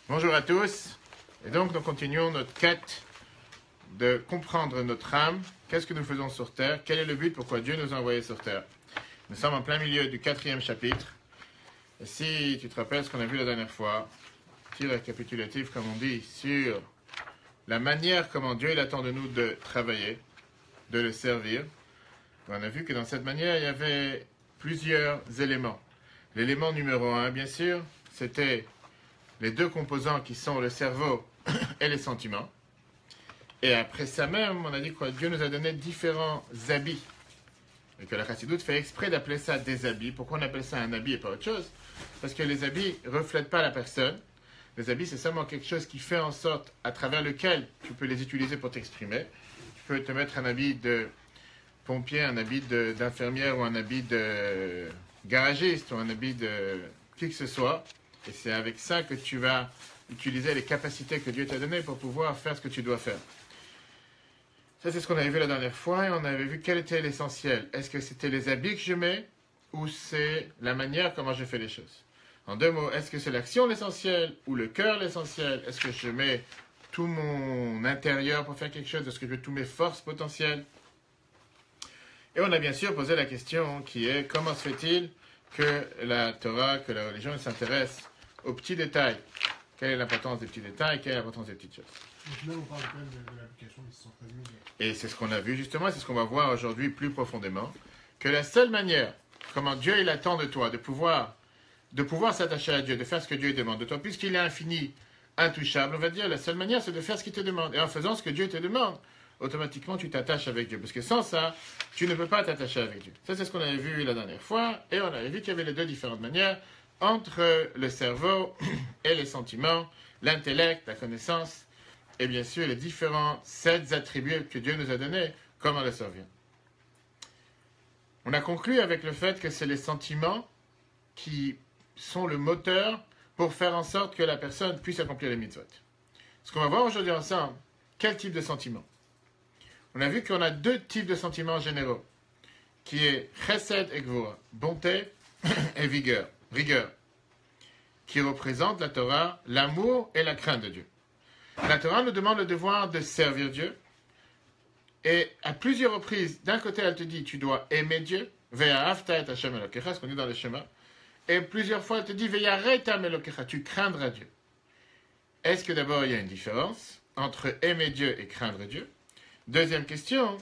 Bonjour à tous. Et donc, nous continuons notre quête de comprendre notre âme. Qu'est-ce que nous faisons sur Terre? Quel est le but? Pourquoi Dieu nous a envoyés sur Terre? Nous sommes en plein milieu du 4e chapitre. Et si tu te rappelles ce qu'on a vu la dernière fois, petit récapitulatif, comme on dit, sur la manière comment Dieu il attend de nous de travailler, de le servir. On a vu que dans cette manière, il y avait plusieurs éléments. L'élément numéro 1, bien sûr, c'était les deux composants qui sont le cerveau et les sentiments. Et après ça même, on a dit quoi? Dieu nous a donné différents habits. Et que la Chassidoute fait exprès d'appeler ça des habits. Pourquoi on appelle ça un habit et pas autre chose? Parce que les habits ne reflètent pas la personne. Les habits, c'est seulement quelque chose qui fait en sorte, à travers lequel tu peux les utiliser pour t'exprimer. Tu peux te mettre un habit de pompier, un habit d'infirmière ou un habit de garagiste ou un habit de qui que ce soit. Et c'est avec ça que tu vas utiliser les capacités que Dieu t'a données pour pouvoir faire ce que tu dois faire. Ça, c'est ce qu'on avait vu la dernière fois et on avait vu quel était l'essentiel. Est-ce que c'était les habits que je mets ou c'est la manière comment je fais les choses? En deux mots, est-ce que c'est l'action l'essentiel ou le cœur l'essentiel? Est-ce que je mets tout mon intérieur pour faire quelque chose? Est-ce que je mets toutes mes forces potentielles? Et on a bien sûr posé la question qui est comment se fait-il que la Torah, que la religion s'intéresse aux petits détails? Quelle est l'importance des petits détails? Quelle est l'importance des petites choses? Là, on parle quand même de l'application des 613 000. Et c'est ce qu'on a vu justement, c'est ce qu'on va voir aujourd'hui plus profondément, que la seule manière, comment Dieu il attend de toi, de pouvoir s'attacher à Dieu, de faire ce que Dieu demande de toi, puisqu'il est infini, intouchable, on va dire, la seule manière c'est de faire ce qu'il te demande. Et en faisant ce que Dieu te demande, automatiquement tu t'attaches avec Dieu. Parce que sans ça, tu ne peux pas t'attacher avec Dieu. Ça c'est ce qu'on avait vu la dernière fois, et on avait vu qu'il y avait les deux différentes manières entre le cerveau et les sentiments, l'intellect, la connaissance, et bien sûr les différents 7 attributs que Dieu nous a donnés, comment le servir. On a conclu avec le fait que c'est les sentiments qui sont le moteur pour faire en sorte que la personne puisse accomplir les mitzvot. Ce qu'on va voir aujourd'hui ensemble, quel type de sentiments? On a vu qu'on a 2 types de sentiments généraux, qui est chesed et gvura, bonté et rigueur, qui représentent la Torah, l'amour et la crainte de Dieu. La Torah nous demande le devoir de servir Dieu, et à plusieurs reprises, d'un côté elle te dit tu dois aimer Dieu, ve'ahavta et Hashem Elokecha, ce qu'on dit dans le schéma, et plusieurs fois elle te dit ve'yaretam Elokecha, tu craindras Dieu. Est-ce que d'abord il y a une différence entre aimer Dieu et craindre Dieu? Deuxième question,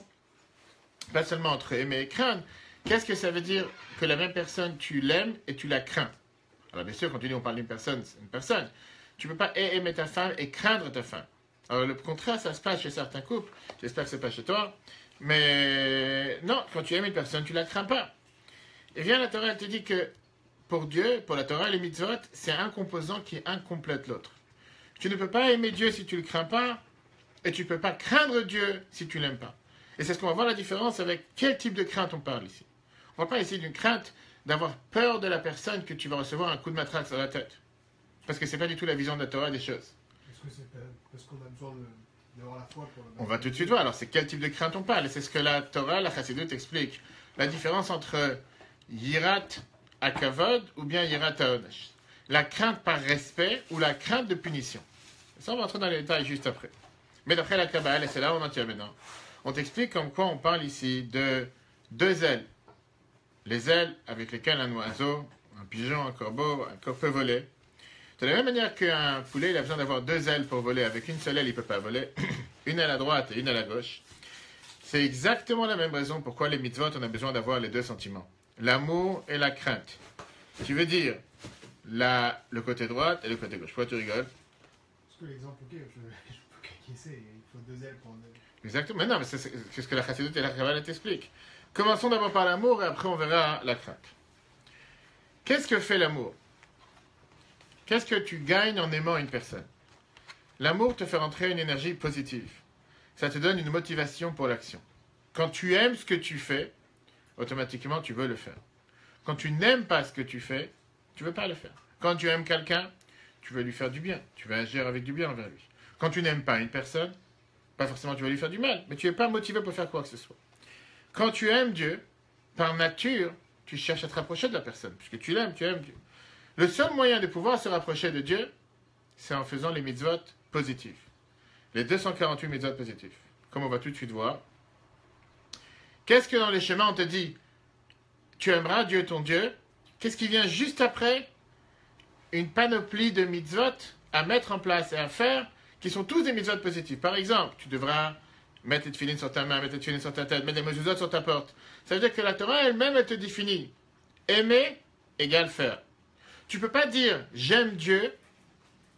pas seulement entre aimer et craindre, qu'est-ce que ça veut dire que la même personne, tu l'aimes et tu la crains? Alors bien sûr, quand tu dis on parle d'une personne, c'est une personne. Tu ne peux pas aimer ta femme et craindre ta femme. Alors le contraire, ça se passe chez certains couples, j'espère que ce n'est pas chez toi, mais non, quand tu aimes une personne, tu ne la crains pas. Et bien la Torah, elle te dit que pour Dieu, pour la Torah, les mitzvot, c'est un composant qui incomplète l'autre. Tu ne peux pas aimer Dieu si tu ne le crains pas, et tu ne peux pas craindre Dieu si tu ne l'aimes pas. Et c'est ce qu'on va voir la différence avec quel type de crainte on parle ici. On ne va pas essayer d'une crainte d'avoir peur de la personne que tu vas recevoir un coup de matraque sur la tête. Parce que ce n'est pas du tout la vision de la Torah des choses. Est-ce que c'est parce qu'on a besoin d'avoir la foi pour le... On va tout de suite voir. Alors, c'est quel type de crainte on parle? Et c'est ce que la Torah, la Chassidoute explique. La différence entre Yirat Akavod ou bien Yirat Haonesh. La crainte par respect ou la crainte de punition. Et ça, on va entrer dans les détails juste après. Mais d'après la Kabbale, et c'est là où on en tient maintenant, on t'explique comme quoi on parle ici de 2 ailes. Les ailes avec lesquelles un oiseau, un pigeon, un corbeau peut voler. De la même manière qu'un poulet, il a besoin d'avoir 2 ailes pour voler. Avec une seule aile, il ne peut pas voler. Une aile à droite et une aile à gauche. C'est exactement la même raison pourquoi les mitzvot, on a besoin d'avoir les 2 sentiments. L'amour et la crainte. Tu veux dire le côté droit et le côté gauche. Pourquoi tu rigoles? Parce que l'exemple, ok, je peux caquisser, il faut 2 ailes pour... Exactement. Mais non, mais c'est ce que la Chassidoute et la Kabbale t'expliquent. Commençons d'abord par l'amour et après on verra la crainte. Qu'est-ce que fait l'amour? Qu'est-ce que tu gagnes en aimant une personne? L'amour te fait rentrer une énergie positive. Ça te donne une motivation pour l'action. Quand tu aimes ce que tu fais, automatiquement tu veux le faire. Quand tu n'aimes pas ce que tu fais, tu ne veux pas le faire. Quand tu aimes quelqu'un, tu veux lui faire du bien. Tu vas agir avec du bien envers lui. Quand tu n'aimes pas une personne, pas forcément tu vas lui faire du mal, mais tu n'es pas motivé pour faire quoi que ce soit. Quand tu aimes Dieu, par nature, tu cherches à te rapprocher de la personne. Puisque tu l'aimes, tu aimes Dieu. Le seul moyen de pouvoir se rapprocher de Dieu, c'est en faisant les mitzvot positifs. Les 248 mitzvot positifs. Comme on va tout de suite voir. Qu'est-ce que dans les chemins on te dit? Tu aimeras Dieu ton Dieu. Qu'est-ce qui vient juste après? Une panoplie de mitzvot à mettre en place et à faire, qui sont tous des mitzvot positifs. Par exemple, tu devras mettre les tefillines sur ta main, mettre les tefillines sur ta tête, mettre les mezuzot sur ta porte. Ça veut dire que la Torah elle-même, elle te définit. Aimer égale faire. Tu ne peux pas dire j'aime Dieu,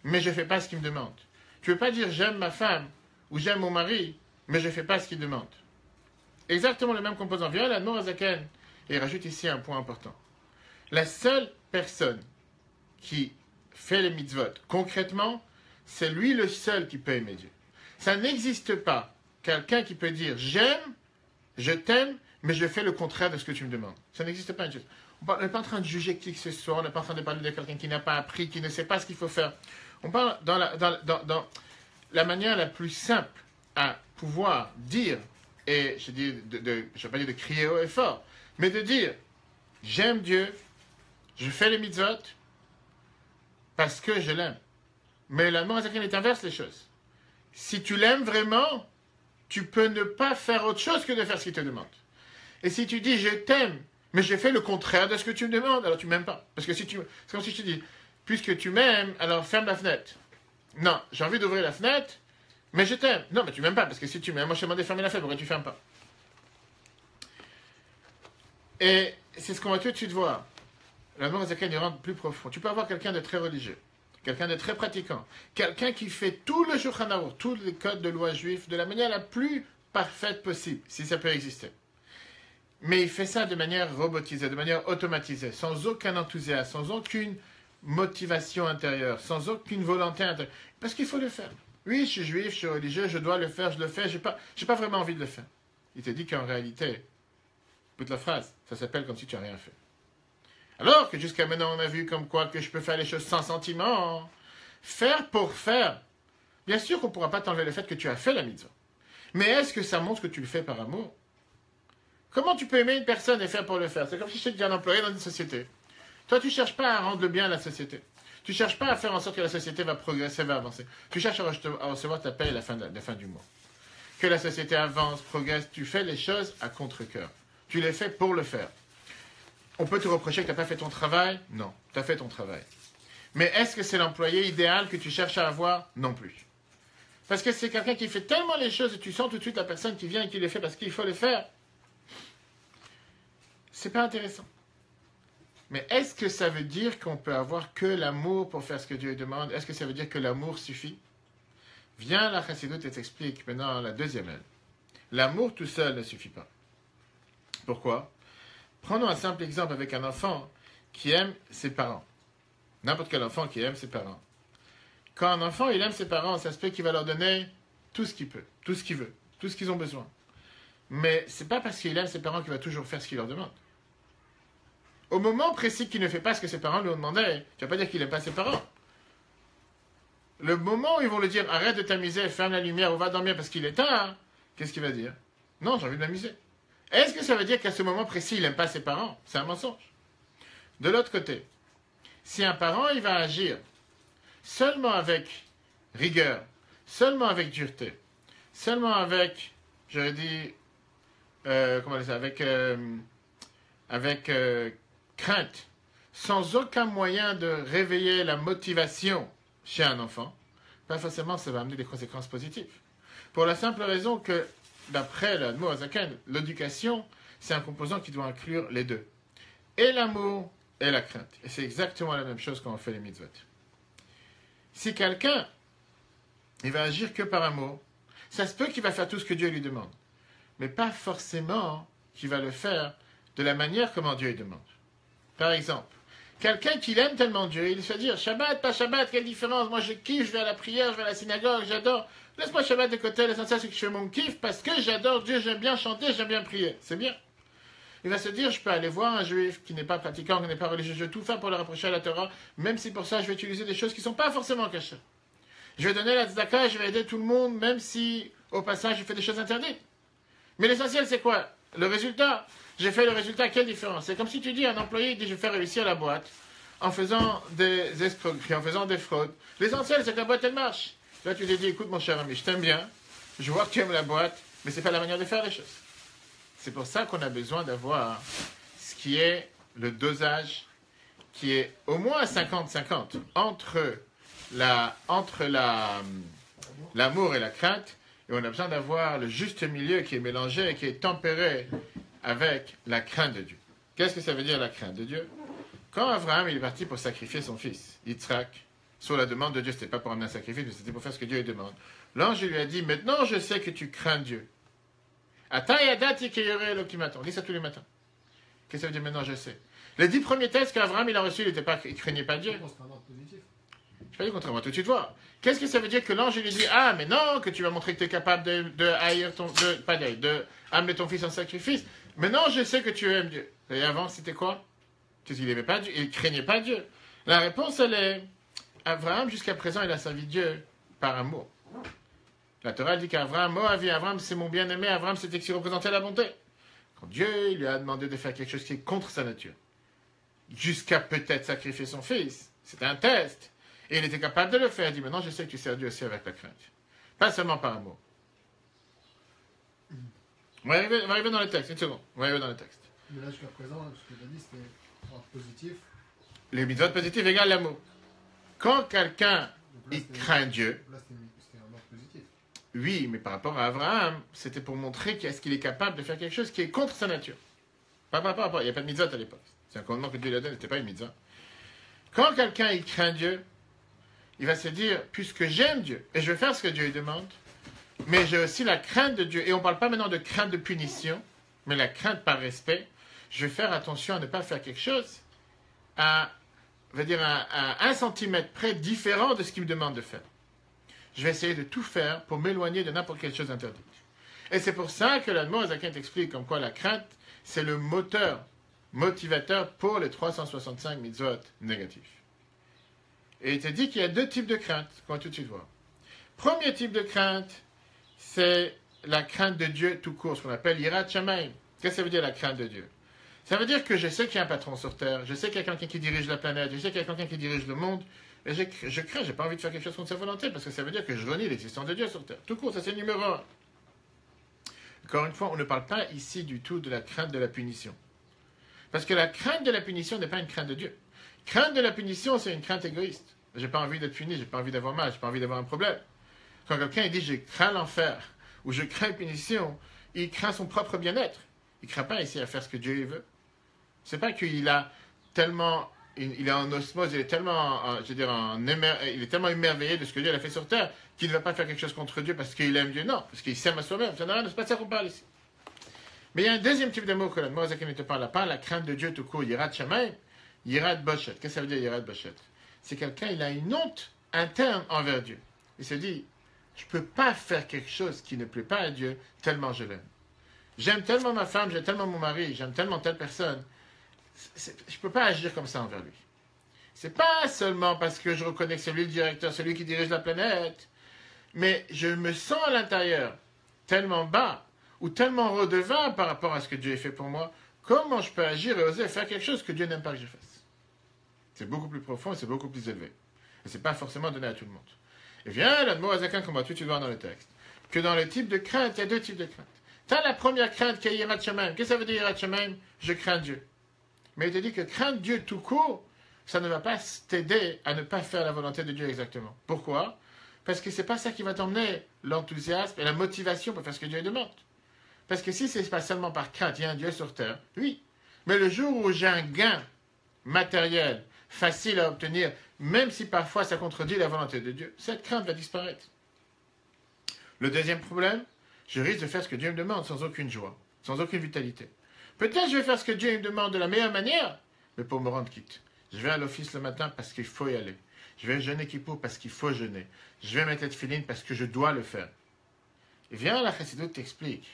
mais je ne fais pas ce qu'il me demande. Tu ne peux pas dire j'aime ma femme ou j'aime mon mari, mais je ne fais pas ce qu'il demande. Exactement le même composant. Viens l'Admor Azaken et il rajoute ici un point important. La seule personne qui fait les mitzvot concrètement, c'est lui le seul qui peut aimer Dieu. Ça n'existe pas quelqu'un qui peut dire j'aime, je t'aime, mais je fais le contraire de ce que tu me demandes. Ça n'existe pas une chose. On n'est pas en train de juger qui que ce soit, on n'est pas en train de parler de quelqu'un qui n'a pas appris, qui ne sait pas ce qu'il faut faire. On parle dans la manière la plus simple à pouvoir dire, et je ne vais pas dire de crier haut et fort, mais de dire j'aime Dieu, je fais les mitzvot parce que je l'aime. Mais la mort est inverse les choses. Si tu l'aimes vraiment, tu peux ne pas faire autre chose que de faire ce qu'il te demande. Et si tu dis je t'aime, mais je fais le contraire de ce que tu me demandes, alors tu ne m'aimes pas. Parce que c'est comme si je te dis, puisque tu m'aimes, alors ferme la fenêtre. Non, j'ai envie d'ouvrir la fenêtre, mais je t'aime. Non, mais tu ne m'aimes pas, parce que si tu m'aimes, moi je t'ai demandé de fermer la fenêtre, pourquoi tu ne fermes pas? Et c'est ce qu'on va tout de suite voir. La mort est rentre plus profond. Tu peux avoir quelqu'un de très religieux, quelqu'un de très pratiquant, quelqu'un qui fait tout le Shulchan Aruch, tous les codes de loi juifs, de la manière la plus parfaite possible, si ça peut exister. Mais il fait ça de manière robotisée, de manière automatisée, sans aucun enthousiasme, sans aucune motivation intérieure, sans aucune volonté intérieure. Parce qu'il faut le faire. Oui, je suis juif, je suis religieux, je dois le faire, je le fais, j'ai pas vraiment envie de le faire. Il te dit qu'en réalité, écoute la phrase, ça s'appelle comme si tu n'as rien fait. Alors que jusqu'à maintenant, on a vu comme quoi que je peux faire les choses sans sentiment. Faire pour faire. Bien sûr qu'on ne pourra pas t'enlever le fait que tu as fait la mitzvah. Mais est-ce que ça montre que tu le fais par amour? Comment tu peux aimer une personne et faire pour le faire? C'est comme si je te dis un employé dans une société. Toi, tu ne cherches pas à rendre le bien à la société. Tu ne cherches pas à faire en sorte que la société va progresser, va avancer. Tu cherches à recevoir ta paie à la fin du mois. Que la société avance, progresse. Tu fais les choses à contre-cœur. Tu les fais pour le faire. On peut te reprocher que tu n'as pas fait ton travail? Non, tu as fait ton travail. Mais est-ce que c'est l'employé idéal que tu cherches à avoir? Non plus. Parce que c'est quelqu'un qui fait tellement les choses et tu sens tout de suite la personne qui vient et qui les fait parce qu'il faut les faire. C'est pas intéressant. Mais est-ce que ça veut dire qu'on peut avoir que l'amour pour faire ce que Dieu demande? Est-ce que ça veut dire que l'amour suffit? Viens, la Chassidoute et t'explique maintenant la deuxième aile. L'amour tout seul ne suffit pas. Pourquoi? Prenons un simple exemple avec un enfant qui aime ses parents. N'importe quel enfant qui aime ses parents. Quand un enfant il aime ses parents, ça se peut qu'il va leur donner tout ce qu'il peut, tout ce qu'il veut, tout ce qu'ils ont besoin. Mais c'est pas parce qu'il aime ses parents qu'il va toujours faire ce qu'il leur demande. Au moment précis qu'il ne fait pas ce que ses parents lui ont demandé, tu vas pas dire qu'il n'aime pas ses parents. Le moment où ils vont lui dire arrête de t'amuser, ferme la lumière ou va dormir parce qu'il est tard, qu'est-ce qu'il va dire? Non, j'ai envie de m'amuser. Est-ce que ça veut dire qu'à ce moment précis, il n'aime pas ses parents? C'est un mensonge. De l'autre côté, si un parent il va agir seulement avec rigueur, seulement avec dureté, seulement avec, j'aurais dit, avec crainte, sans aucun moyen de réveiller la motivation chez un enfant, pas forcément ça va amener des conséquences positives. Pour la simple raison que, d'après l'Admor Azaken, l'éducation, c'est un composant qui doit inclure les deux. Et l'amour et la crainte. Et c'est exactement la même chose quand on fait les mitzvot. Si quelqu'un, il va agir que par amour, ça se peut qu'il va faire tout ce que Dieu lui demande. Mais pas forcément qu'il va le faire de la manière comment Dieu lui demande. Par exemple, quelqu'un qui aime tellement Dieu, il se dit Shabbat, pas Shabbat, quelle différence? Moi je kiffe, je vais à la prière, je vais à la synagogue, j'adore. Laisse-moi Shabbat de côté, l'essentiel c'est que je fais mon kiff parce que j'adore Dieu, j'aime bien chanter, j'aime bien prier. C'est bien. Il va se dire je peux aller voir un juif qui n'est pas pratiquant, qui n'est pas religieux, je vais tout faire pour le rapprocher à la Torah, même si pour ça je vais utiliser des choses qui ne sont pas forcément cachées. Je vais donner la tzedaka, je vais aider tout le monde, même si au passage je fais des choses interdites. Mais l'essentiel c'est quoi? Le résultat. J'ai fait le résultat, quelle différence? C'est comme si tu dis à un employé, il dit je vais faire réussir la boîte. en faisant des escroqueries, en faisant des fraudes. L'essentiel, c'est que la boîte, elle marche. Là, tu t'es dit, écoute, mon cher ami, je t'aime bien, je vois que tu aimes la boîte, mais c'est pas la manière de faire les choses. C'est pour ça qu'on a besoin d'avoir ce qui est le dosage qui est au moins 50-50 entre l'amour et la crainte, et on a besoin d'avoir le juste milieu qui est mélangé et qui est tempéré avec la crainte de Dieu. Qu'est-ce que ça veut dire la crainte de Dieu? Quand Abraham il est parti pour sacrifier son fils, Yitzhak, sur la demande de Dieu, ce n'était pas pour amener un sacrifice, mais c'était pour faire ce que Dieu lui demande. L'ange lui a dit, maintenant je sais que tu crains Dieu. On lit ça tous les matins. Qu'est-ce que ça veut dire maintenant je sais? Les 10 premiers tests qu'Abraham il a reçus, il ne craignait pas Dieu. C'est un ordre positif. Je ne sais pas dit contrairement, tout de suite voir. Qu'est-ce que ça veut dire que l'ange lui dit, ah mais non, que tu vas montrer que tu es capable de amener ton fils en sacrifice. Maintenant je sais que tu aimes Dieu. Et avant c'était quoi? Parce qu'il n'aimait pas Dieu, il ne craignait pas Dieu. La réponse elle est, Abraham jusqu'à présent il a servi Dieu par amour. La Torah dit qu'Abraham, Abraham c'est mon bien-aimé, Abraham c'était qui représentait la bonté. Quand Dieu lui a demandé de faire quelque chose qui est contre sa nature, jusqu'à peut-être sacrifier son fils, c'était un test, et il était capable de le faire, il dit maintenant je sais que tu sers Dieu aussi avec la crainte, pas seulement par amour. On va arriver dans le texte, une seconde, on va arriver dans le texte. Mais là jusqu'à présent, ce que tu as dit c'était ordre positif. Les mitzvot positifs égale l'amour. Quand quelqu'un il craint Dieu, Là c'était un ordre positif. oui, mais par rapport à Abraham, c'était pour montrer qu'est-ce qu'il est capable de faire quelque chose qui est contre sa nature. Pas par rapport, il n'y a pas de mitzvot à l'époque. C'est un commandement que Dieu lui a donné, ce n'était pas une mitzvah. Quand quelqu'un il craint Dieu, il va se dire, puisque j'aime Dieu, et je vais faire ce que Dieu lui demande, mais j'ai aussi la crainte de Dieu, et on ne parle pas maintenant de crainte de punition, mais la crainte par respect, je vais faire attention à ne pas faire quelque chose à 1 centimètre près différent de ce qu'il me demande de faire. Je vais essayer de tout faire pour m'éloigner de n'importe quelle chose interdite. Et c'est pour ça que l'Admor Zaken t'explique comme quoi la crainte, c'est le motivateur pour les 365 mitzvot négatifs. Et il te dit qu'il y a 2 types de crainte, qu'on va tout de suite voir. Premier type de crainte, c'est la crainte de Dieu tout court, ce qu'on appelle Yirat Shamayim. Qu'est-ce que ça veut dire la crainte de Dieu? Ça veut dire que je sais qu'il y a un patron sur Terre, je sais qu'il y a quelqu'un qui dirige la planète, je sais qu'il y a quelqu'un qui dirige le monde, et je crains, j'ai pas envie de faire quelque chose contre sa volonté, parce que ça veut dire que je renie l'existence de Dieu sur Terre. Tout court, ça c'est le numéro 1. Encore une fois, on ne parle pas ici du tout de la crainte de la punition. Parce que la crainte de la punition n'est pas une crainte de Dieu. Crainte de la punition, c'est une crainte égoïste. J'ai pas envie d'être puni, j'ai pas envie d'avoir mal, j'ai pas envie d'avoir un problème. Quand quelqu'un il dit je crains l'enfer, ou je crains la punition, il craint son propre bien-être. Il ne craint pas ici à faire ce que Dieu veut. C'est pas qu'il a tellement, il est en osmose, il est tellement, il est tellement émerveillé de ce que Dieu a fait sur terre qu'il ne va pas faire quelque chose contre Dieu parce qu'il aime Dieu. Non, parce qu'il s'aime à soi-même. Ça n'a rien, c'est pas de ça qu'on parle ici. Mais il y a un deuxième type de mot que la Moazaka ne te parle pas, la crainte de Dieu tout court, Yirat Shamayim, Yirat Boshet. Qu'est-ce que ça veut dire Yirat Boshet? C'est quelqu'un, il a une honte interne envers Dieu. Il se dit, je ne peux pas faire quelque chose qui ne plaît pas à Dieu tellement je l'aime. J'aime tellement ma femme, j'aime tellement mon mari, j'aime tellement telle personne. Je ne peux pas agir comme ça envers lui. C'est pas seulement parce que je reconnais que c'est lui le directeur, c'est lui qui dirige la planète, mais je me sens à l'intérieur tellement bas ou tellement redevable par rapport à ce que Dieu a fait pour moi. Comment je peux agir et oser faire quelque chose que Dieu n'aime pas que je fasse? C'est beaucoup plus profond et c'est beaucoup plus élevé. Et ce n'est pas forcément donné à tout le monde. Et bien, l'Admor Azakan, qu'on va tout de suite voir dans le texte, que dans le type de crainte, il y a 2 types de crainte. Tu as la première crainte qui est Yirat Shamayim. Qu'est-ce que ça veut dire Yirat Shamayim? Je crains Dieu. Mais il te dit que craindre Dieu tout court, ça ne va pas t'aider à ne pas faire la volonté de Dieu exactement. Pourquoi? Parce que ce n'est pas ça qui va t'emmener l'enthousiasme et la motivation pour faire ce que Dieu demande. Parce que si ce n'est pas seulement par crainte, il y a un Dieu sur terre, oui. Mais le jour où j'ai un gain matériel, facile à obtenir, même si parfois ça contredit la volonté de Dieu, cette crainte va disparaître. Le deuxième problème, je risque de faire ce que Dieu me demande sans aucune joie, sans aucune vitalité. Peut-être je vais faire ce que Dieu me demande de la meilleure manière, mais pour me rendre quitte. Je vais à l'office le matin parce qu'il faut y aller. Je vais jeûner Kippour parce qu'il faut jeûner. Je vais mettre les tefilines parce que je dois le faire. Et viens, la Chassidoute t'explique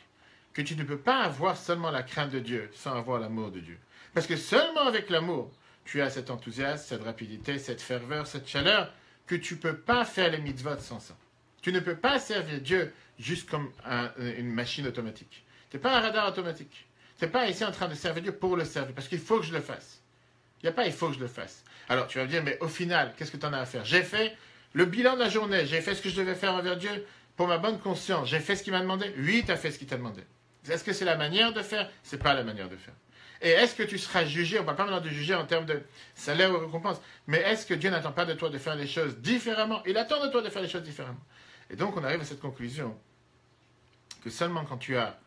que tu ne peux pas avoir seulement la crainte de Dieu sans avoir l'amour de Dieu. Parce que seulement avec l'amour, tu as cet enthousiasme, cette rapidité, cette ferveur, cette chaleur, que tu ne peux pas faire les mitzvot sans ça. Tu ne peux pas servir Dieu juste comme une machine automatique. Tu n'es pas un radar automatique. Tu n'es pas ici en train de servir Dieu pour le servir, parce qu'il faut que je le fasse. Il n'y a pas il faut que je le fasse. Alors tu vas me dire, mais au final, qu'est-ce que tu en as à faire? J'ai fait le bilan de la journée, j'ai fait ce que je devais faire envers Dieu pour ma bonne conscience, j'ai fait ce qu'il m'a demandé. Oui, tu as fait ce qu'il t'a demandé. Est-ce que c'est la manière de faire? C'est pas la manière de faire. Et est-ce que tu seras jugé? On ne parle pas maintenant de juger en termes de salaire ou récompense, mais est-ce que Dieu n'attend pas de toi de faire les choses différemment? Il attend de toi de faire les choses différemment. Et donc on arrive à cette conclusion que seulement quand tu as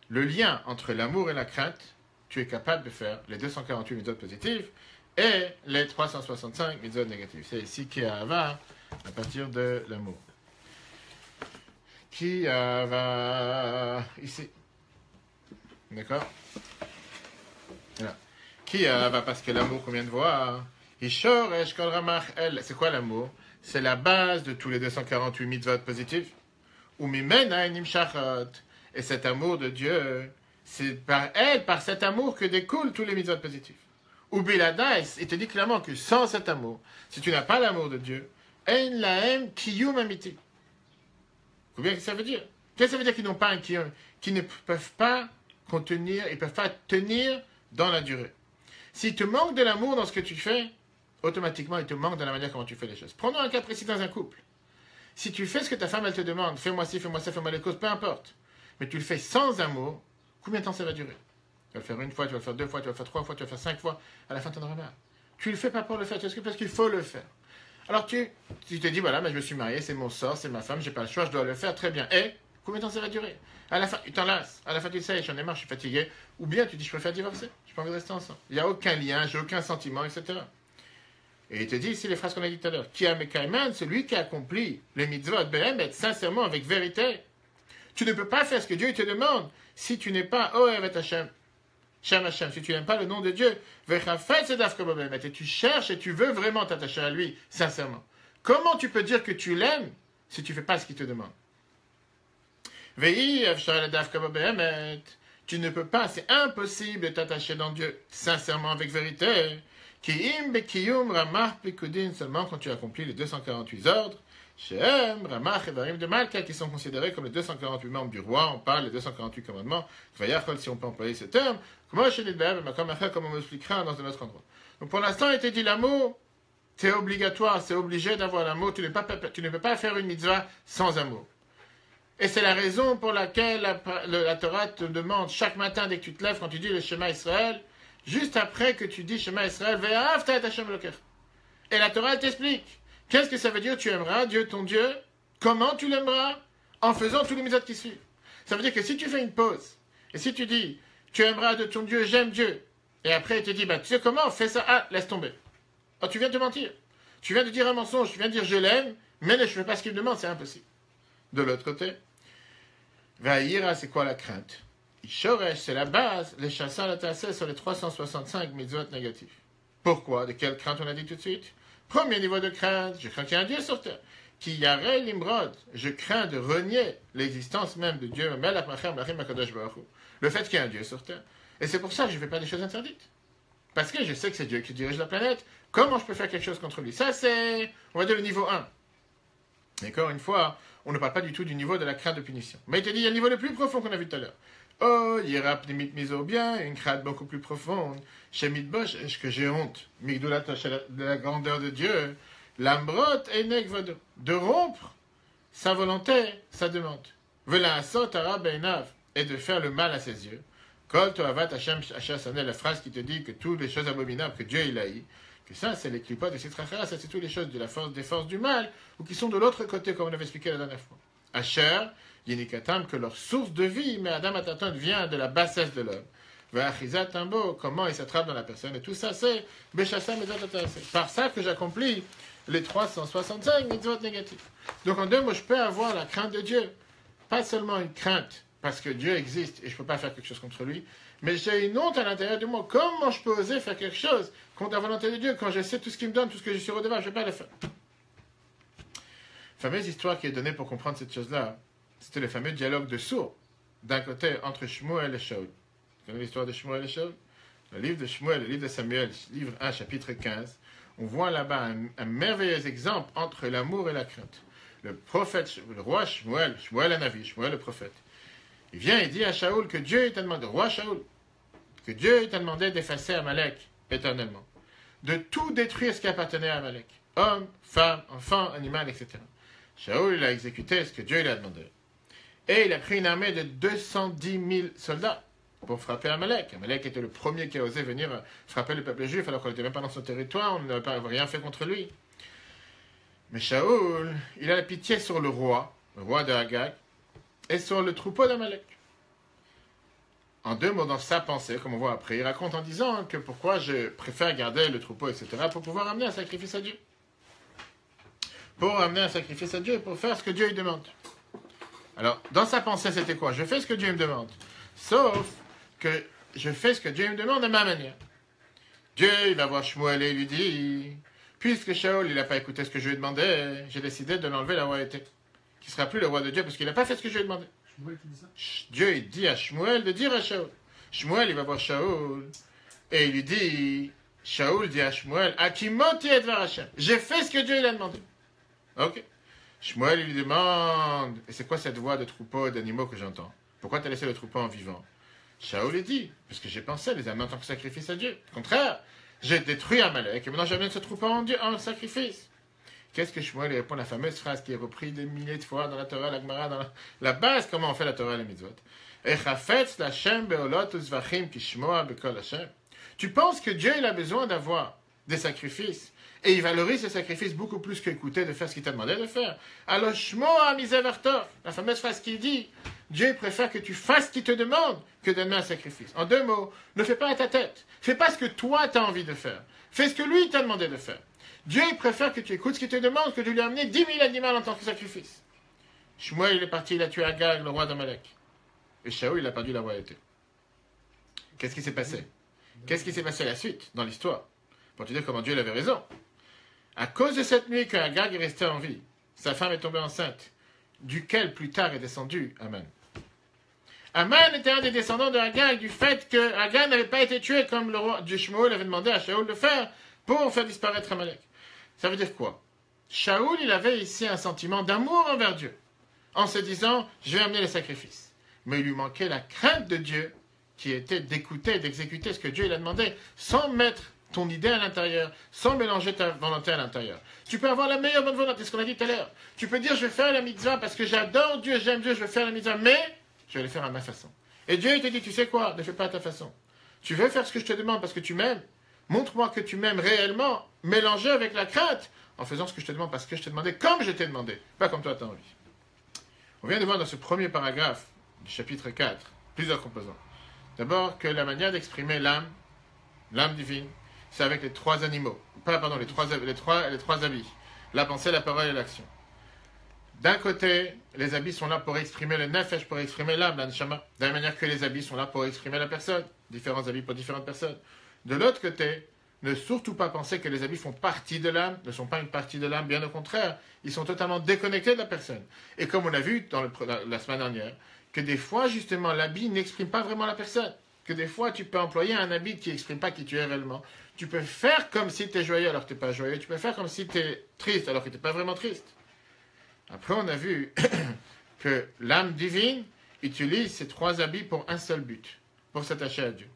le lien entre l'amour et la crainte, tu es capable de faire les 248 mitzvot positives et les 365 mitzvot négatives. C'est ici qui va à partir de l'amour. Qui va ici. D'accord? Voilà. Qui va, parce que l'amour qu'on vient de voir, c'est quoi l'amour? C'est la base de tous les 248 mitzvot positifs. Et cet amour de Dieu, c'est par cet amour que découlent tous les mitzvot positifs. Ou Biladais, il te dit clairement que sans cet amour, si tu n'as pas l'amour de Dieu, en laem kiyum amiti. Vous voyez ce que ça veut dire? Qu'est-ce que ça veut dire qu'ils n'ont pas un kiyum? Qu'ils ne peuvent pas contenir, ils ne peuvent pas tenir dans la durée. S'il te manque de l'amour dans ce que tu fais, automatiquement, il te manque dans la manière comment tu fais les choses. Prenons un cas précis dans un couple. Si tu fais ce que ta femme, elle te demande, fais-moi ci, fais-moi ça, fais-moi les causes, peu importe, mais tu le fais sans amour, combien de temps ça va durer? Tu vas le faire une fois, tu vas le faire deux fois, tu vas le faire trois fois, tu vas le faire 5 fois, à la fin, tu en auras marre. Tu ne le fais pas pour le faire, parce qu'il faut le faire. Alors tu te dis, voilà, mais je me suis marié, c'est mon sort, c'est ma femme, j'ai pas le choix, je dois le faire, très bien. Et combien de temps ça va durer? À la fin, tu t'en lasses. À la fin, tu sais, j'en ai marre, je suis fatigué. Ou bien tu dis, je préfère divorcer, je n'ai pas envie de rester ensemble. Il n'y a aucun lien, j'ai aucun sentiment, etc. Et il te dit ici les phrases qu'on a dit tout à l'heure. Qui a Mekaiman, celui qui accomplit les mitzvot be'emet, sincèrement, avec vérité. Tu ne peux pas faire ce que Dieu te demande si tu n'es pas Ohevet Hashem. Shem Hashem, si tu n'aimes pas le nom de Dieu, et tu cherches et tu veux vraiment t'attacher à lui, sincèrement. Comment tu peux dire que tu l'aimes si tu ne fais pas ce qu'il te demande? Tu ne peux pas, c'est impossible de t'attacher dans Dieu, sincèrement, avec vérité. Seulement quand tu accomplis les 248 ordres, Shem, Ramach et Varim de Malka, qui sont considérés comme les 248 membres du roi, on parle des 248 commandements, si on peut employer ce terme, comme on m'expliquera dans un autre endroit. Donc pour l'instant, il était dit l'amour, c'est obligatoire, c'est obligé d'avoir l'amour, tu ne peux pas faire une mitzvah sans amour. Et c'est la raison pour laquelle la Torah te demande chaque matin, dès que tu te lèves, quand tu dis le Shema Israël, juste après que tu dis Shema Israël, Ve'ahavta et Hashem Elokecha. Et la Torah, elle t'explique. Qu'est-ce que ça veut dire? Tu aimeras Dieu, ton Dieu. Comment tu l'aimeras? En faisant tous les mitzvot qui suivent. Ça veut dire que si tu fais une pause, et si tu dis, tu aimeras de ton Dieu, j'aime Dieu, et après il te dit, tu sais comment? Fais ça, laisse tomber. Oh, tu viens de te mentir. Tu viens de dire un mensonge, tu viens de dire je l'aime, mais je ne fais pas ce qu'il me demande, c'est impossible. De l'autre côté, Vaïra, c'est quoi la crainte? Shoresh, c'est la base, les chasseurs la tassés sur les 365 mitzvot négatifs. Pourquoi? De quelle crainte on a dit tout de suite? Premier niveau de crainte, je crains qu'il y ait un Dieu sur terre. Qui yarel limrod, je crains de renier l'existence même de Dieu, le fait qu'il y ait un Dieu sur terre. Et c'est pour ça que je ne fais pas des choses interdites. Parce que je sais que c'est Dieu qui dirige la planète. Comment je peux faire quelque chose contre lui? Ça, c'est, on va dire, le niveau 1. Et encore une fois, on ne parle pas du tout du niveau de la crainte de punition. Mais il te dit, il y a le niveau le plus profond qu'on a vu tout à l'heure. Oh, Yirap Nimit Miso bien, une crainte beaucoup plus profonde. Chez Mitbosh, est-ce que j'ai honte? Migdoula de la grandeur de Dieu. Lambrot et Negvodo. De rompre sa volonté, sa demande. Vela Asot Arab Beinav. Et de faire le mal à ses yeux. Kol Toavat Hashem Hashasane, la phrase qui te dit que toutes les choses abominables que Dieu il a eu, que ça c'est les clipotes et Sitrachara, ça c'est toutes les choses de la force, des forces du mal, ou qui sont de l'autre côté, comme on avait expliqué la dernière fois. Asher, Yinikatam, que leur source de vie, mais Adam Ataton vient de la bassesse de l'homme. Vachizat Tambo, comment il s'attrape dans la personne, et tout ça c'est Beshassa Mezatat. C'est par ça que j'accomplis les 365 mitzvot négatifs. Donc en deux mots, je peux avoir la crainte de Dieu. Pas seulement une crainte, parce que Dieu existe et je ne peux pas faire quelque chose contre lui, mais j'ai une honte à l'intérieur de moi. Comment je peux oser faire quelque chose contre la volonté de Dieu quand je sais tout ce qu'il me donne, tout ce que je suis redevable, je ne vais pas le faire. La fameuse histoire qui est donnée pour comprendre cette chose-là, c'était le fameux dialogue de sourds, d'un côté entre Shmuel et Shaul. Vous connaissez l'histoire de Shmuel et Shaul? Le livre de Shmuel, le livre de Samuel, livre 1, chapitre 15, on voit là-bas un merveilleux exemple entre l'amour et la crainte. Le prophète, le roi Shmuel, Shmuel Hanavi, Shmuel le prophète, il vient et dit à Shaoul que Dieu t'a demandé, roi Shaoul, que Dieu t'a demandé d'effacer Amalek éternellement. de tout détruire ce qui appartenait à Amalek. Hommes, femmes, enfants, animaux, etc. Shaoul, il a exécuté ce que Dieu lui a demandé. Et il a pris une armée de 210 000 soldats pour frapper Amalek. Amalek était le premier qui a osé venir frapper le peuple juif alors qu'on n'était même pas dans son territoire, on n'avait rien fait contre lui. Mais Shaoul, il a la pitié sur le roi de Agag, et sur le troupeau d'Amalek. En deux mots, dans sa pensée, comme on voit après, il raconte en disant que pourquoi je préfère garder le troupeau, etc., pour pouvoir amener un sacrifice à Dieu. Pour amener un sacrifice à Dieu, pour faire ce que Dieu lui demande. Alors, dans sa pensée, c'était quoi? Je fais ce que Dieu me demande. Sauf que je fais ce que Dieu me demande à ma manière. Dieu, il va voir Shmuel et il lui dit, puisque Shaoul, il n'a pas écouté ce que je lui ai demandé, j'ai décidé de l'enlever la royauté. Qui ne sera plus le roi de Dieu parce qu'il n'a pas fait ce que je lui ai demandé. Shmuel qui dit ça? Dieu, il dit à Shmuel de dire à Shaoul. Shmuel, il va voir Shaoul et il lui dit, Shaoul dit à Shmuel, Akimoti et Dvar Hashem. J'ai fait ce que Dieu il a demandé. Ok. Shmuel, il lui demande, et c'est quoi cette voix de troupeau d'animaux que j'entends? Pourquoi tu as laissé le troupeau en vivant? Shaoul, il dit, parce que j'ai pensé les amener en tant que sacrifice à Dieu. Au contraire, j'ai détruit Amalek et maintenant j'amène ce troupeau en sacrifice. Qu'est-ce que Shmuel répond? La fameuse phrase qui est reprise des milliers de fois dans la Torah, la Gemara, dans la base, comment on fait la Torah et les mitzvot. Tu penses que Dieu il a besoin d'avoir des sacrifices et il valorise ces sacrifices beaucoup plus qu'écouter de faire ce qu'il t'a demandé de faire. Alors Shmoa misevertov, la fameuse phrase qui dit Dieu préfère que tu fasses ce qu'il te demande que d'amener un sacrifice. En deux mots, ne fais pas à ta tête. Fais pas ce que toi tu as envie de faire. Fais ce que lui t'a demandé de faire. Dieu il préfère que tu écoutes ce qu'il te demande que de lui amener 10 000 animaux en tant que sacrifice. Shmuel il est parti, il a tué Agag, le roi d'Amalek. Et Shaoul il a perdu la royauté. Qu'est-ce qui s'est passé? Qu'est-ce qui s'est passé à la suite dans l'histoire? Pour te dire comment Dieu il avait raison. À cause de cette nuit que Agag est resté en vie, sa femme est tombée enceinte, duquel plus tard est descendu Aman. Aman était un des descendants de Agag du fait que Agag n'avait pas été tué comme le roi de Shmuel avait demandé à Shaoul de faire pour faire disparaître Amalek. Ça veut dire quoi? Shaoul, il avait ici un sentiment d'amour envers Dieu, en se disant, je vais amener les sacrifices. Mais il lui manquait la crainte de Dieu, qui était d'écouter, d'exécuter ce que Dieu il a demandé, sans mettre ton idée à l'intérieur, sans mélanger ta volonté à l'intérieur. Tu peux avoir la meilleure bonne volonté, c'est ce qu'on a dit tout à l'heure. Tu peux dire, je vais faire la mitzvah parce que j'adore Dieu, j'aime Dieu, je vais faire la mitzvah, mais je vais le faire à ma façon. Et Dieu, il te dit, tu sais quoi, ne fais pas à ta façon. Tu veux faire ce que je te demande parce que tu m'aimes. Montre-moi que tu m'aimes réellement, mélangé avec la crainte, en faisant ce que je te demande parce que je t'ai demandé comme je t'ai demandé, pas comme toi tu as envie. On vient de voir dans ce premier paragraphe du chapitre 4, plusieurs composants. D'abord, que la manière d'exprimer l'âme divine, c'est avec les trois animaux, les trois habits, la pensée, la parole et l'action. D'un côté, les habits sont là pour exprimer le nefesh, pour exprimer l'âme, l'anshama, de la même manière que les habits sont là pour exprimer la personne, différents habits pour différentes personnes. De l'autre côté, ne surtout pas penser que les habits font partie de l'âme, ne sont pas une partie de l'âme, bien au contraire, ils sont totalement déconnectés de la personne. Et comme on a vu dans la semaine dernière, que des fois, justement, l'habit n'exprime pas vraiment la personne. Que des fois, tu peux employer un habit qui n'exprime pas qui tu es réellement. Tu peux faire comme si tu es joyeux alors que tu n'es pas joyeux. Tu peux faire comme si tu es triste alors que tu n'es pas vraiment triste. Après, on a vu que l'âme divine utilise ces trois habits pour un seul but, pour s'attacher à Dieu.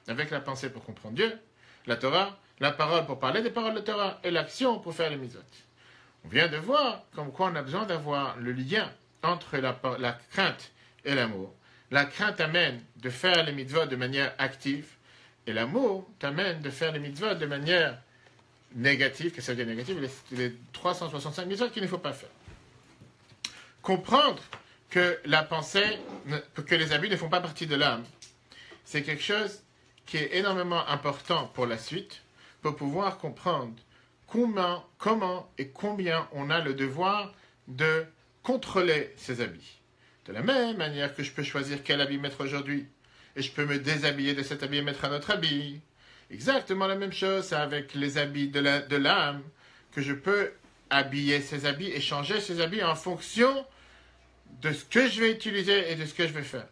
Avec la pensée pour comprendre Dieu, la Torah, la parole pour parler des paroles de Torah et l'action pour faire les mitzvot. On vient de voir comme quoi on a besoin d'avoir le lien entre la crainte et l'amour. La crainte t'amène de faire les mitzvot de manière active et l'amour t'amène de faire les mitzvot de manière négative. Qu'est-ce que ça veut dire négative? Les 365 mitzvot qu'il ne faut pas faire. Comprendre que la pensée, que les habits ne font pas partie de l'âme, c'est quelque chose qui est énormément important pour la suite, pour pouvoir comprendre comment et combien on a le devoir de contrôler ces habits. De la même manière que je peux choisir quel habit mettre aujourd'hui, et je peux me déshabiller de cet habit et mettre un autre habit. Exactement la même chose, c'est avec les habits de l'âme, que je peux habiller ces habits et changer ces habits en fonction de ce que je vais utiliser et de ce que je vais faire.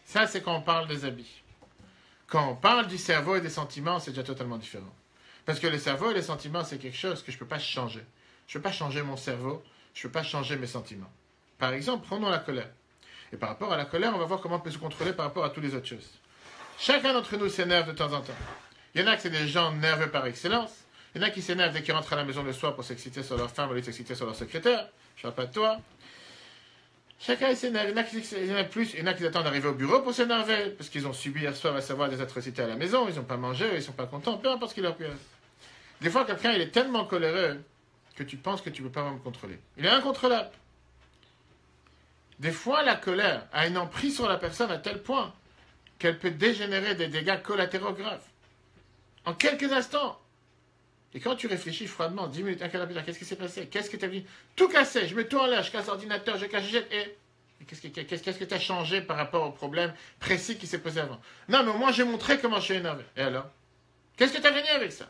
Ça, c'est quand on parle des habits. Quand on parle du cerveau et des sentiments, c'est déjà totalement différent. Parce que le cerveau et les sentiments, c'est quelque chose que je ne peux pas changer. Je ne peux pas changer mon cerveau, je ne peux pas changer mes sentiments. Par exemple, prenons la colère. Et par rapport à la colère, on va voir comment on peut se contrôler par rapport à toutes les autres choses. Chacun d'entre nous s'énerve de temps en temps. Il y en a que c'est des gens nerveux par excellence. Il y en a qui s'énervent dès qu'ils rentrent à la maison le soir pour s'exciter sur leur femme au lieu de s'exciter sur leur secrétaire. Je ne parle pas de toi. Chacun s'énerve. Il y en a plus. Il y en a qui attendent d'arriver au bureau pour s'énerver parce qu'ils ont subi hier soir à savoir des atrocités à la maison. Ils n'ont pas mangé, ils ne sont pas contents. Peu importe ce qu'il leur plaît. Des fois, quelqu'un il est tellement coléreux que tu penses que tu ne peux pas même contrôler. Il est incontrôlable. Des fois, la colère a une emprise sur la personne à tel point qu'elle peut dégénérer des dégâts collatéraux graves. En quelques instants. Et quand tu réfléchis froidement, 10 minutes, un quart d'heure plus tard, qu'est-ce qui s'est passé? Qu'est-ce que tu as vu? Tout cassé, je mets tout en l'air, je casse l'ordinateur, je casse, je jette, et qu'est-ce que tu as changé par rapport au problème précis qui s'est posé avant? Non, mais au moins j'ai montré comment je suis énervé. Et alors? Qu'est-ce que tu as gagné avec ça?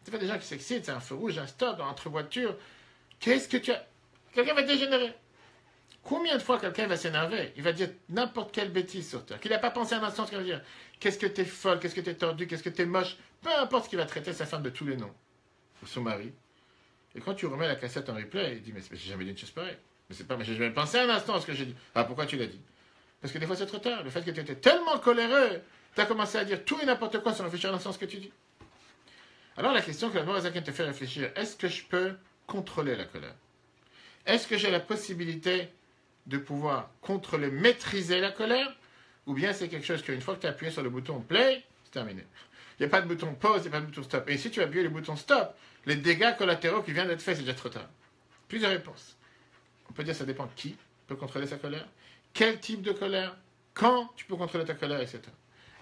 C'est pas des gens qui s'excitent, c'est un feu rouge, un stop, entre voitures. Qu'est-ce que tu as... Quelqu'un va dégénérer. Combien de fois quelqu'un va s'énerver? Il va dire n'importe quelle bêtise sur Terre. Qu'il n'a pas pensé un instant ce qu'il va dire. Qu'est-ce que t'es folle? Qu'est-ce que t'es tordu? Qu'est-ce que t'es moche? Peu importe ce qu'il va traiter sa femme de tous les noms. Ou son mari. Et quand tu remets la cassette en replay, il dit mais j'ai jamais dit une chose pareille. Mais j'ai jamais pensé un instant à ce que j'ai dit. Ah, pourquoi tu l'as dit? Parce que des fois c'est trop tard. Le fait que tu étais tellement coléreux, tu as commencé à dire tout et n'importe quoi sans réfléchir à l'instant à ce que tu dis. Alors la question que la Mourazakin te fait réfléchir, est-ce que je peux contrôler la colère? Est-ce que j'ai la possibilité de pouvoir contrôler, maîtriser la colère? Ou bien c'est quelque chose qu'une fois que tu as appuyé sur le bouton play, c'est terminé. Il n'y a pas de bouton pause, il n'y a pas de bouton stop. Et si tu as appuyé le bouton stop, les dégâts collatéraux qui viennent d'être faits, c'est déjà trop tard. Plusieurs réponses. On peut dire que ça dépend de qui peut contrôler sa colère, quel type de colère, quand tu peux contrôler ta colère, etc.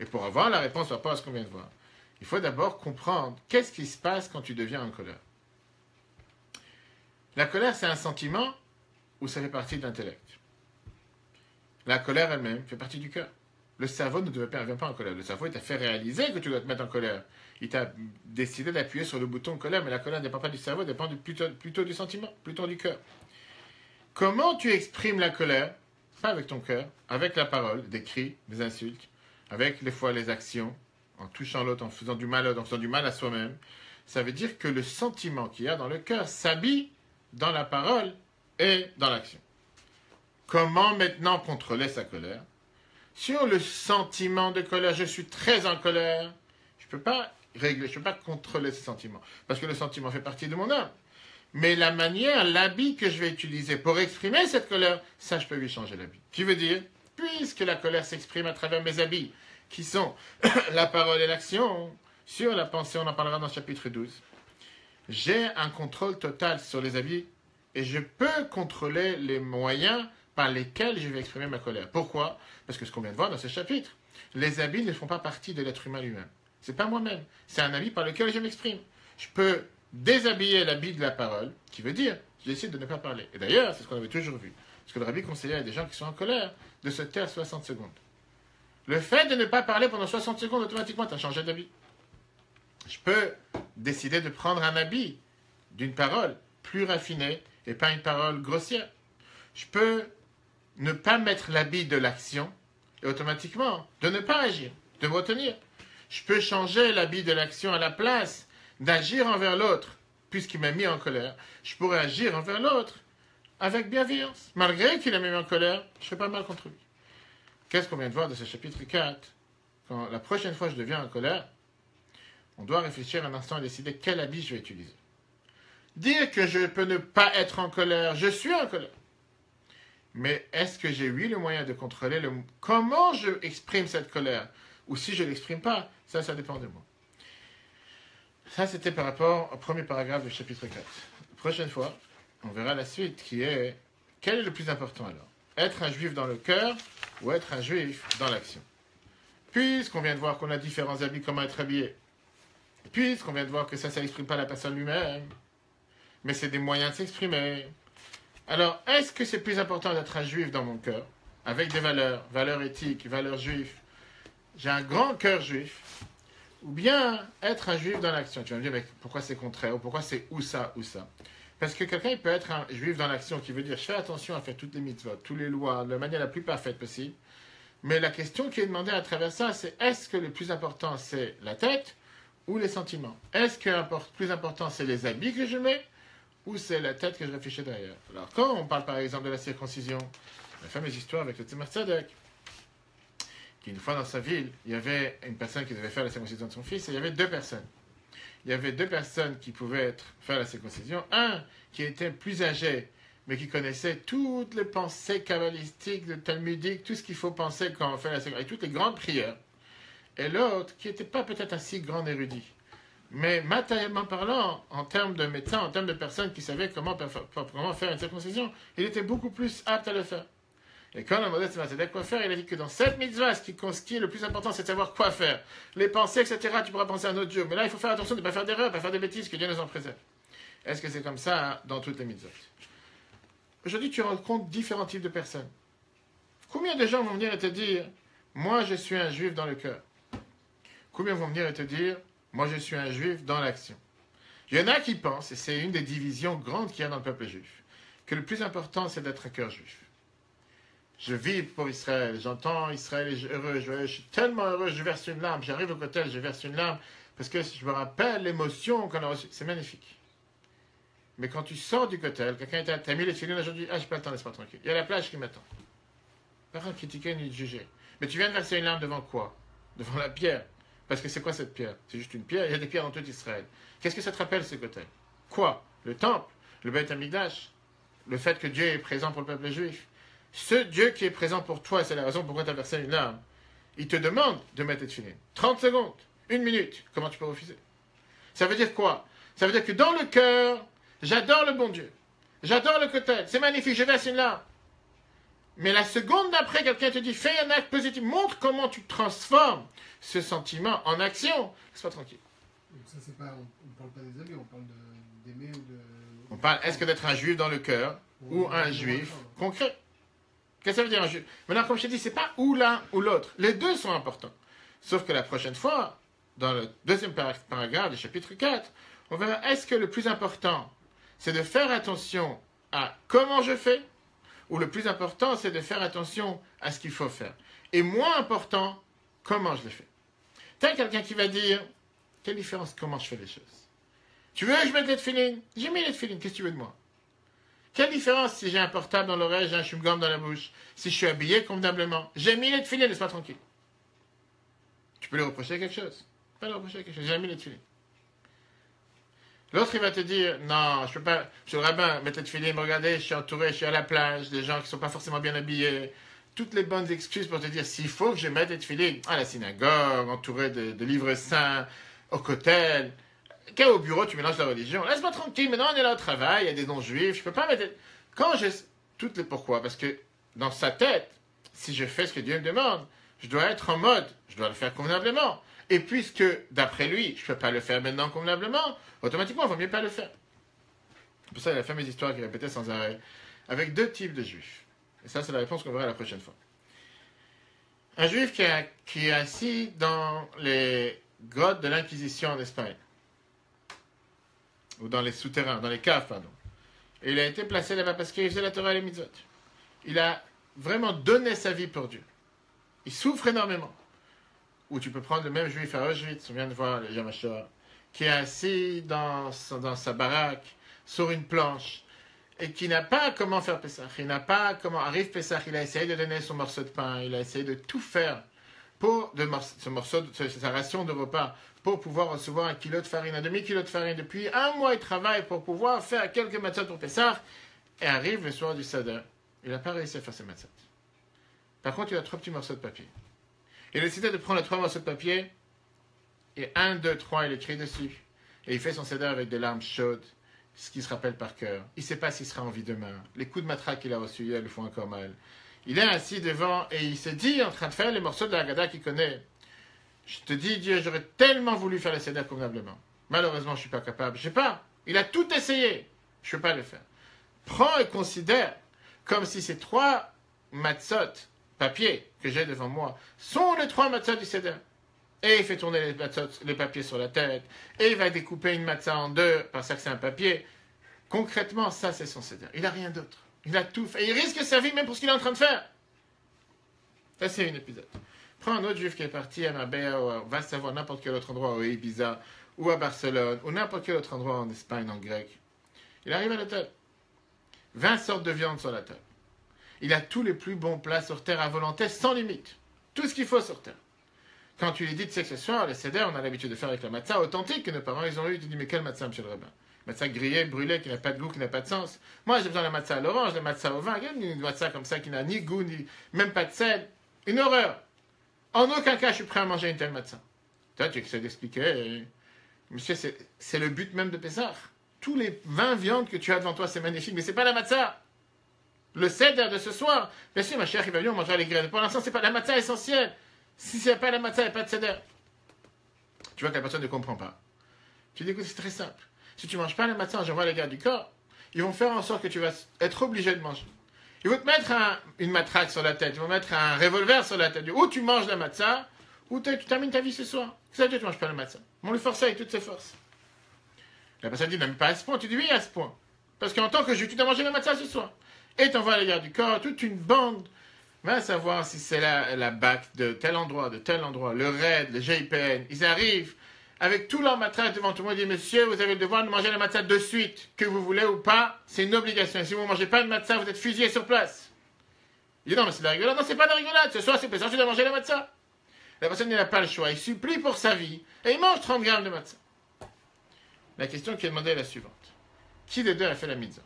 Et pour avoir la réponse par rapport à ce qu'on vient de voir, il faut d'abord comprendre qu'est-ce qui se passe quand tu deviens en colère. La colère, c'est un sentiment ou ça fait partie de l'intellect? La colère elle-même fait partie du cœur. Le cerveau ne vient pas en colère. Le cerveau, il t'a fait réaliser que tu dois te mettre en colère. Il t'a décidé d'appuyer sur le bouton colère, mais la colère ne dépend pas du cerveau, elle dépend plutôt du sentiment, plutôt du cœur. Comment tu exprimes la colère? Pas avec ton cœur, avec la parole, des cris, des insultes, avec des fois les actions, en touchant l'autre, en faisant du mal à soi-même. Ça veut dire que le sentiment qu'il y a dans le cœur s'habille dans la parole et dans l'action. Comment maintenant contrôler sa colère? Sur le sentiment de colère, je suis très en colère, je ne peux pas régler, je ne peux pas contrôler ce sentiment, parce que le sentiment fait partie de mon âme. Mais la manière, l'habit que je vais utiliser pour exprimer cette colère, ça je peux lui changer l'habit. Qui veut dire, puisque la colère s'exprime à travers mes habits, qui sont la parole et l'action, sur la pensée, on en parlera dans le chapitre 12, j'ai un contrôle total sur les habits, et je peux contrôler les moyens par lesquels je vais exprimer ma colère. Pourquoi? Parce que ce qu'on vient de voir dans ce chapitre, les habits ne font pas partie de l'être humain lui-même. Ce n'est pas moi-même. C'est un habit par lequel je m'exprime. Je peux déshabiller l'habit de la parole, qui veut dire, je décide de ne pas parler. Et d'ailleurs, c'est ce qu'on avait toujours vu. Parce que le rabbi conseillait à des gens qui sont en colère de se taire 60 secondes. Le fait de ne pas parler pendant 60 secondes, automatiquement, tu as changé d'habit. Je peux décider de prendre un habit d'une parole plus raffinée et pas une parole grossière. Je peux ne pas mettre l'habit de l'action et automatiquement de ne pas agir, de me retenir. Je peux changer l'habit de l'action à la place d'agir envers l'autre, puisqu'il m'a mis en colère. Je pourrais agir envers l'autre avec bienveillance. Malgré qu'il m'a mis en colère, je ne fais pas mal contre lui. Qu'est-ce qu'on vient de voir de ce chapitre 4? Quand la prochaine fois je deviens en colère, on doit réfléchir un instant et décider quel habit je vais utiliser. Dire que je peux ne pas être en colère, je suis en colère. Mais est-ce que j'ai eu le moyen de contrôler comment je exprime cette colère? Ou si je ne l'exprime pas, ça dépend de moi. Ça, c'était par rapport au premier paragraphe du chapitre 4. La prochaine fois, on verra la suite qui est, quel est le plus important alors? Être un juif dans le cœur ou être un juif dans l'action? Puisqu'on vient de voir qu'on a différents habits, comment être habillé. Puisqu'on vient de voir que ça n'exprime pas la personne lui-même, mais c'est des moyens de s'exprimer. Alors, est-ce que c'est plus important d'être un juif dans mon cœur, avec des valeurs éthiques, valeurs juives? J'ai un grand cœur juif, ou bien être un juif dans l'action? Tu vas me dire, mais pourquoi c'est contraire, ou pourquoi c'est ou ça, ou ça? Parce que quelqu'un il peut être un juif dans l'action, qui veut dire, je fais attention à faire toutes les mitzvot, toutes les lois, de la manière la plus parfaite possible. Mais la question qui est demandée à travers ça, c'est est-ce que le plus important, c'est la tête ou les sentiments? Est-ce que le plus important, c'est les habits que je mets ou c'est la tête que je réfléchis derrière? Alors, quand on parle par exemple de la circoncision, la fameuse histoire avec le Tzemach Tzedek, qu'une fois dans sa ville, il y avait une personne qui devait faire la circoncision de son fils, et il y avait deux personnes. Il y avait deux personnes qui pouvaient faire la circoncision. Un qui était plus âgé, mais qui connaissait toutes les pensées kabbalistiques, talmudiques, tout ce qu'il faut penser quand on fait la circoncision, et toutes les grandes prières. Et l'autre qui n'était pas peut-être un si grand érudit, mais matériellement parlant, en termes de médecin, en termes de personnes qui savaient comment faire une circoncision, il était beaucoup plus apte à le faire. Et quand le modèle s'est dit quoi faire, il a dit que dans cette mitzvah, ce qui est le plus important, c'est de savoir quoi faire. Les pensées, etc., tu pourras penser à un autre Dieu. Mais là, il faut faire attention de ne pas faire d'erreurs, de ne pas faire de bêtises, que Dieu nous en préserve. Est-ce que c'est comme ça dans toutes les mitzvot? Aujourd'hui, tu rencontres différents types de personnes. Combien de gens vont venir et te dire, moi, je suis un juif dans le cœur? Combien vont venir et te dire, moi, je suis un juif dans l'action? Il y en a qui pensent, et c'est une des divisions grandes qu'il y a dans le peuple juif, que le plus important, c'est d'être un cœur juif. Je vis pour Israël, j'entends Israël est heureux, je suis tellement heureux, je verse une larme, j'arrive au cotel, je verse une larme, parce que je me rappelle l'émotion qu'on a reçue. C'est magnifique. Mais quand tu sors du cotel, quelqu'un t'a mis les filets aujourd'hui, j'ai pas le temps, laisse-moi tranquille. Il y a la plage qui m'attend. Personne ne critiquer ni de juger. Mais tu viens de verser une larme devant quoi? Devant la pierre. Parce que c'est quoi cette pierre? C'est juste une pierre, il y a des pierres dans tout Israël. Qu'est-ce que ça te rappelle ce cotel? Quoi? Le temple, le Beit Hamikdash, le fait que Dieu est présent pour le peuple juif. Ce Dieu qui est présent pour toi, c'est la raison pourquoi tu as versé une larme. Il te demande de mettre tes filets. 30 secondes, 1 minute, comment tu peux refuser? Ça veut dire quoi? Ça veut dire que dans le cœur, j'adore le bon Dieu. J'adore le cotel. C'est magnifique, je verse une larme. Mais la seconde d'après, quelqu'un te dit, fais un acte positif. Montre comment tu transformes ce sentiment en action. Sois tranquille. Donc ça, c'est pas, on ne parle pas des amis, on parle d'aimer ou de... On parle, est-ce que d'être un juif dans le cœur ou un juif concret? Qu'est-ce que ça veut dire un juif? Maintenant, comme je t'ai dit, c'est pas ou l'un ou l'autre. Les deux sont importants. Sauf que la prochaine fois, dans le deuxième paragraphe du chapitre 4, on verra, est-ce que le plus important, c'est de faire attention à comment je fais, ou le plus important, c'est de faire attention à ce qu'il faut faire. Et moins important, comment je le fais. T'as quelqu'un qui va dire, quelle différence, comment je fais les choses? Tu veux que je mette les tefilines? J'ai mis les tefilines, qu'est-ce que tu veux de moi? Quelle différence si j'ai un portable dans l'oreille, j'ai un chewing-gum dans la bouche, si je suis habillé convenablement? J'ai mis les tefilines, laisse-moi tranquille. Tu peux lui reprocher quelque chose? Pas lui reprocher quelque chose, j'ai mis les tefilines. L'autre, il va te dire, non, je peux pas, je suis le rabbin, mettre les tefilines, regardez, je suis entouré, je suis à la plage, des gens qui ne sont pas forcément bien habillés. Toutes les bonnes excuses pour te dire, s'il faut que je mette les tefilines à la synagogue, entouré de livres saints, au cotel, au bureau, tu mélanges la religion. Laisse-moi tranquille, maintenant on est là au travail, il y a des non-juifs, je peux pas mettre... Quand je... Toutes les pourquoi, parce que dans sa tête, si je fais ce que Dieu me demande, je dois être en mode, je dois le faire convenablement. Et puisque, d'après lui, je ne peux pas le faire maintenant convenablement, automatiquement, il ne vaut mieux pas le faire. C'est pour ça, il a fait mes histoires qu'il répétait sans arrêt, avec deux types de juifs. Et ça, c'est la réponse qu'on verra la prochaine fois. Un juif qui est assis dans les grottes de l'Inquisition en Espagne, ou dans les souterrains, dans les caves, pardon. Et il a été placé là-bas parce qu'il faisait la Torah et les mitzvot. Il a vraiment donné sa vie pour Dieu. Il souffre énormément. Ou tu peux prendre le même juif à Auschwitz, on vient de voir le Yom HaShoah, qui est assis dans sa baraque, sur une planche, et qui n'a pas comment faire Pessah. Il n'a pas comment arrive Pessah. Il a essayé de donner son morceau de pain, il a essayé de tout faire pour sa ration de repas, pour pouvoir recevoir 1 kilo de farine, un demi-kilo de farine. Depuis un mois, il travaille pour pouvoir faire quelques matzot pour Pessah, et arrive le soir du Seder. Il n'a pas réussi à faire ses matzot. Par contre, il a 3 petits morceaux de papier. Il a décidé de prendre les 3 morceaux de papier, et 1, 2, 3, il écrit dessus. Et il fait son Seder avec des larmes chaudes, ce qu'il se rappelle par cœur. Il ne sait pas s'il sera en vie demain. Les coups de matraque qu'il a reçus hier lui font encore mal. Il est assis devant, et il se dit, en train de faire les morceaux de la Haggadah qu'il connaît. Je te dis, Dieu, j'aurais tellement voulu faire le Seder convenablement. Malheureusement, je ne suis pas capable. Je sais pas. Il a tout essayé. Je ne peux pas le faire. Prends et considère comme si ces 3 matzot, papier, que j'ai devant moi, sont les 3 matzot du Seder. Et il fait tourner les papiers sur la tête. Et il va découper une matzah en 2, parce que c'est un papier. Concrètement, ça, c'est son Seder. Il n'a rien d'autre. Il a tout fait. Et il risque sa vie même pour ce qu'il est en train de faire. Ça, c'est un épisode. Prends un autre juif qui est parti à Marbella, ou va savoir n'importe quel autre endroit, ou à Ibiza, ou à Barcelone, ou n'importe quel autre endroit en Espagne, en grec. Il arrive à la table. 20 sortes de viande sur la table. Il a tous les plus bons plats sur terre à volonté, sans limite. tout ce qu'il faut sur terre. Quand tu lui dis, tu sais que ce soir, les seder, on a l'habitude de faire avec la matzah authentique que nos parents ils ont eu. Tu dis, mais quelle matzah, monsieur le rabbin? Matzah grillée, brûlée, qui n'a pas de goût, qui n'a pas de sens. Moi, j'ai besoin de la matzah à l'orange, de la matzah au vin, une matzah comme ça qui n'a ni goût, ni même pas de sel. Une horreur. En aucun cas, je suis prêt à manger une telle matzah. Toi, tu essaies d'expliquer. Monsieur, c'est le but même de Pessah. Tous les 20 viandes que tu as devant toi, c'est magnifique, mais c'est pas la matzah. Le seder de ce soir, bien sûr, ma chère, il va venir, on mangera les graines. Pour l'instant, c'est pas la matzah essentielle. Si c'est pas la matzah, il n'y a pas de seder. Tu vois que la personne ne comprend pas. Tu dis que c'est très simple. Si tu ne manges pas la matzah, j'envoie les gars du corps, ils vont faire en sorte que tu vas être obligé de manger. Ils vont te mettre une matraque sur la tête, ils vont mettre un revolver sur la tête. Ou tu manges la matzah, ou tu termines ta vie ce soir. Ça, tu ne manges pas la matzah. On le force avec toutes ses forces. La personne dit, non, mais pas à ce point. Tu dis oui, à ce point. Parce qu'en tant que juif, tu dois manger la matzah ce soir. Et tu envoies les gars du corps, toute une bande. Va savoir si c'est la BAC de tel endroit, le RAID, le GIPN. Ils arrivent avec tout leur matraque devant tout le monde. Ils disent, monsieur, vous avez le devoir de manger la matzah de suite. Que vous voulez ou pas, c'est une obligation. Et si vous ne mangez pas de matzah, vous êtes fusillé sur place. Il dit, non, mais c'est de la rigolade. Non, c'est pas de la rigolade. Ce soir, c'est Pessah, tu dois manger la matzah. La personne n'a pas le choix. Il supplie pour sa vie. Et il mange 30 grammes de matzah. La question qui est demandée est la suivante. Qui des deux a fait la mitzvah?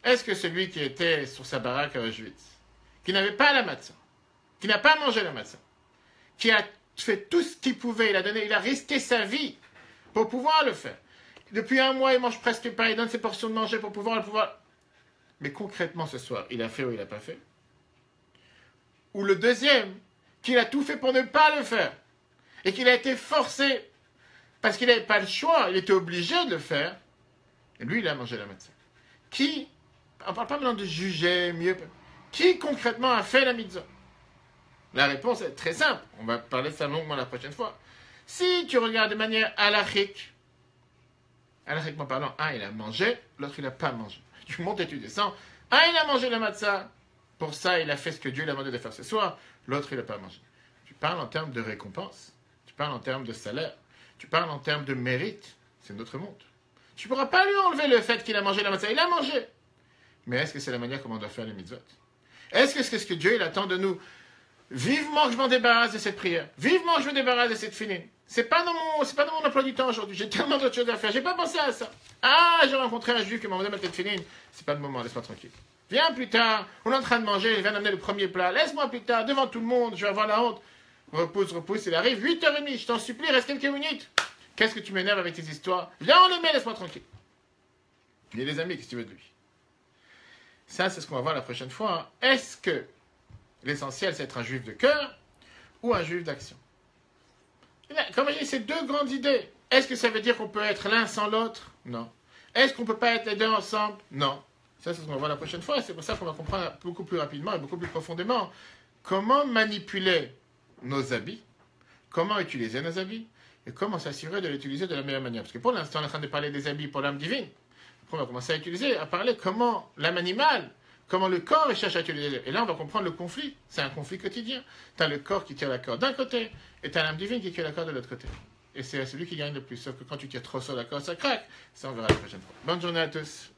Est-ce que celui qui était sur sa baraque à Auschwitz, qui n'avait pas la matzah, qui n'a pas mangé la matzah, qui a fait tout ce qu'il pouvait, il a risqué sa vie pour pouvoir le faire. Depuis un mois, il mange presque pas, il donne ses portions de manger pour pouvoir le pouvoir. Mais concrètement, ce soir, il a fait ou il n'a pas fait? Ou le deuxième, qu'il a tout fait pour ne pas le faire, et qu'il a été forcé, parce qu'il n'avait pas le choix, il était obligé de le faire, et lui, il a mangé la matzah. Qui, on ne parle pas maintenant de juger, mieux, qui concrètement a fait la mitzvah? La réponse est très simple. On va parler de ça longuement la prochaine fois. Si tu regardes de manière halachiquement parlant, un il a mangé, l'autre il n'a pas mangé. Tu montes et tu descends. Un il a mangé la matzah. Pour ça, il a fait ce que Dieu lui a demandé de faire ce soir. L'autre il n'a pas mangé. Tu parles en termes de récompense. Tu parles en termes de salaire. Tu parles en termes de mérite. C'est notre monde. Tu ne pourras pas lui enlever le fait qu'il a mangé la matzah. Il a mangé. Mais est-ce que c'est la manière comment on doit faire les mitzvot? Est-ce que c'est ce que Dieu il attend de nous? Vivement que je m'en débarrasse de cette prière. Vivement que je me débarrasse de cette filine. C'est pas dans mon emploi du temps aujourd'hui. J'ai tellement d'autres choses à faire. J'ai pas pensé à ça. Ah, j'ai rencontré un juif qui m'a demandé ma tête filine. C'est pas le moment. Laisse-moi tranquille. Viens plus tard. On est en train de manger. Il vient d'amener le premier plat. Laisse-moi plus tard. Devant tout le monde. Je vais avoir la honte. Repousse. Il arrive. 8h30. Je t'en supplie. Reste quelques minutes. Qu'est-ce que tu m'énerves avec tes histoires? Viens, on les met. Laisse-moi tranquille. Il y a des amis. Qu'est-ce que tu veux de lui? Ça, c'est ce qu'on va voir la prochaine fois. Est-ce que l'essentiel, c'est être un juif de cœur ou un juif d'action? Comme je dis, c'est deux grandes idées. Est-ce que ça veut dire qu'on peut être l'un sans l'autre? Non. Est-ce qu'on ne peut pas être les deux ensemble? Non. Ça, c'est ce qu'on va voir la prochaine fois. C'est pour ça qu'on va comprendre beaucoup plus rapidement et beaucoup plus profondément comment manipuler nos habits, comment utiliser nos habits et comment s'assurer de l'utiliser de la meilleure manière. Parce que pour l'instant, on est en train de parler des habits pour l'âme divine. Après, on va commencer à parler comment l'âme animale, comment le corps cherche à utiliser. Et là, on va comprendre le conflit. C'est un conflit quotidien. Tu as le corps qui tire la corde d'un côté, et tu as l'âme divine qui tire la corde de l'autre côté. Et c'est celui qui gagne le plus. Sauf que quand tu tires trop sur la corde, ça craque. Ça, on verra la prochaine fois. Bonne journée à tous.